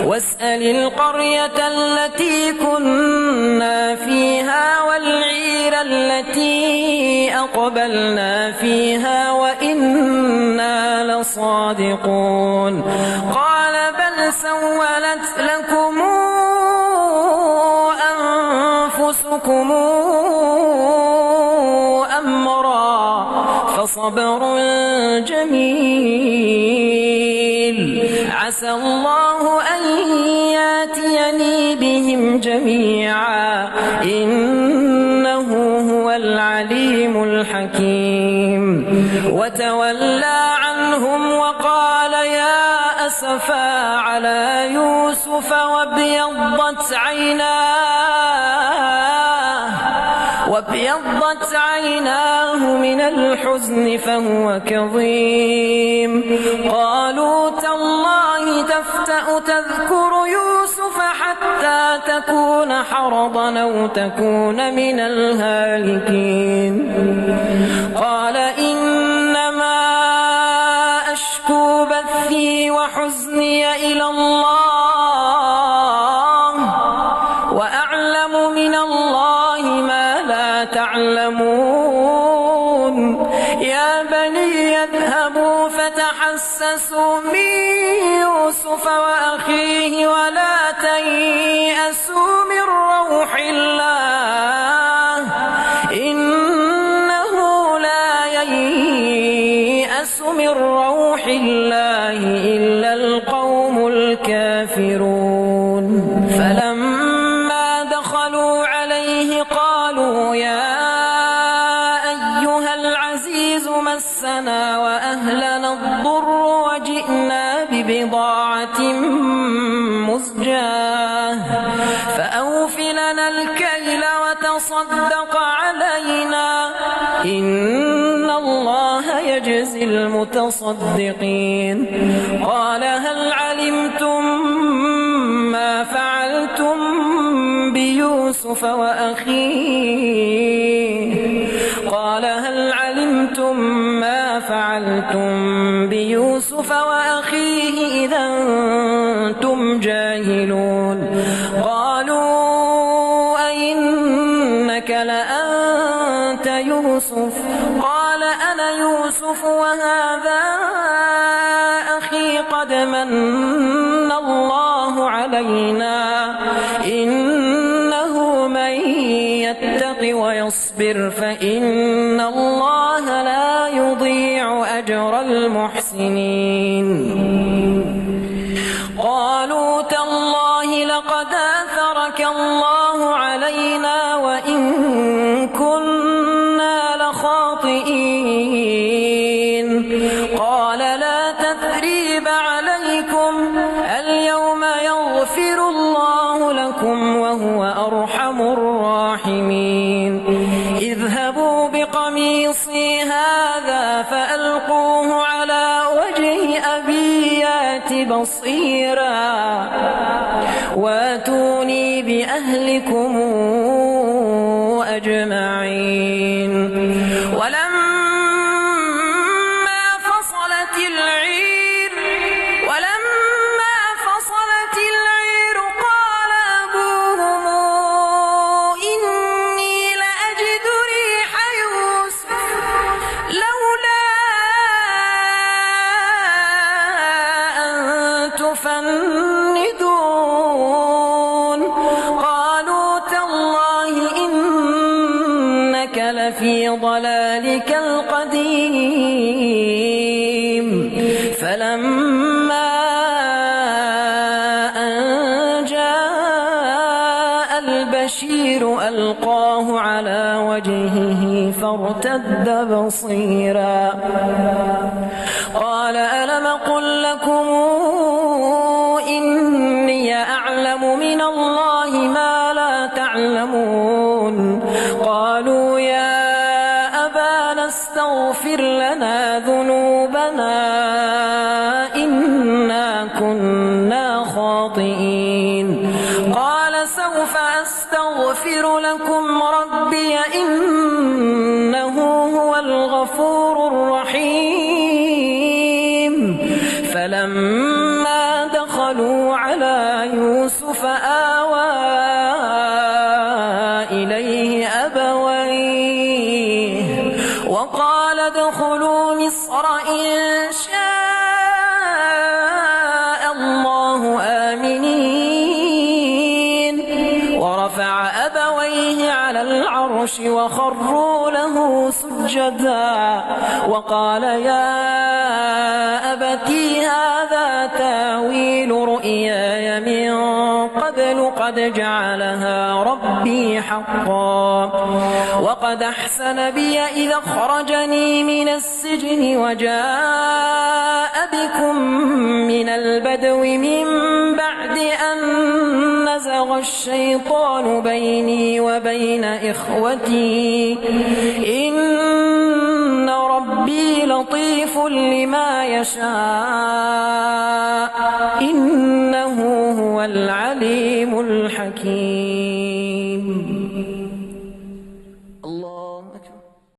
واسأل القرية التي كنا فيها والعير التي أقبلنا فيها وإنا لصادقون قال بل سولت لكم أنفسكم أمرا فصبر جميل عسى الله أن ياتيني بهم جميعا إنه هو العليم الحكيم وتولى عنهم وقال يا أسفا على يوسف وابيضت عيناه من الحزن فهو كظيم قالوا تالله تفتأ تذكر يوسف حتى تكون حرضا أو تكون من الهالكين قال إنما أشكو بثي وحزني إلى الله وأعلم من الله ما لا تعلمون يا بني اذهبوا فتحسسوا من يوسف وأخيه ولا تيأسوا من روح الله إنه لا ييأس من روح الله إلا القوم الكافرون فلما دخلوا عليه قالوا يا أيها العزيز مسنا وأهلنا الضر وجئنا ببضاعة مزجاة فأوف لنا الكيل وتصدق علينا إن الله يجزي المتصدقين قال هل علمتم ما فعلتم بيوسف وأخيه قال هل علمتم ما فعلتم بيوسف وأخيه إذا أنتم جاهلون قالوا أئنك لأنت يوسف قال أنا يوسف وهذا أخي قد من الله علينا إنه من يتق ويصبر فإن الله لا يضيع أجر المحسنين قالوا تالله لقد آثرك الله علينا وإن كنا لخاطئين قال لا تثريب عليكم اليوم يغفر الله لكم وهو أرحم الراحمين اذهبوا بقميصي هذا فألقوه على وجه أبي يات بصيرا واتوني بأهلكم أجمعين ولما فصلت العير قال أبوهم إني لأجد ريح يوسف لولا أن تفندون قالوا تالله إنك لفي ضلالك القديم فلما أن جاء البشير ألقاه على وجهه فارتد بصيرا قال ألم قل لكم إني أعلم من الله ما لا تعلمون قالوا يا أبانا استغفر لنا ذنوبنا إنا كنا خاطئين قال سوف أستغفر لكم ربي إنه هو الغفور الرحيم فلما دخلوا على يوسف آوى إليه أبويه وقال ادخلوا مصر إن شاء الله آمنين ورفع أبويه على العرش وخروا له سجدا وقال يا أبتي هذا تاويل رؤياي من قبل قد جعلها ربي حقا وقد أحسن بي إذا أخرجني من السجن وجاء بكم من البدو من بعد أن نزغ الشيطان بيني وبين إخوتي إن ربي لطيف لما يشاء إنه هو العليم الحكيم.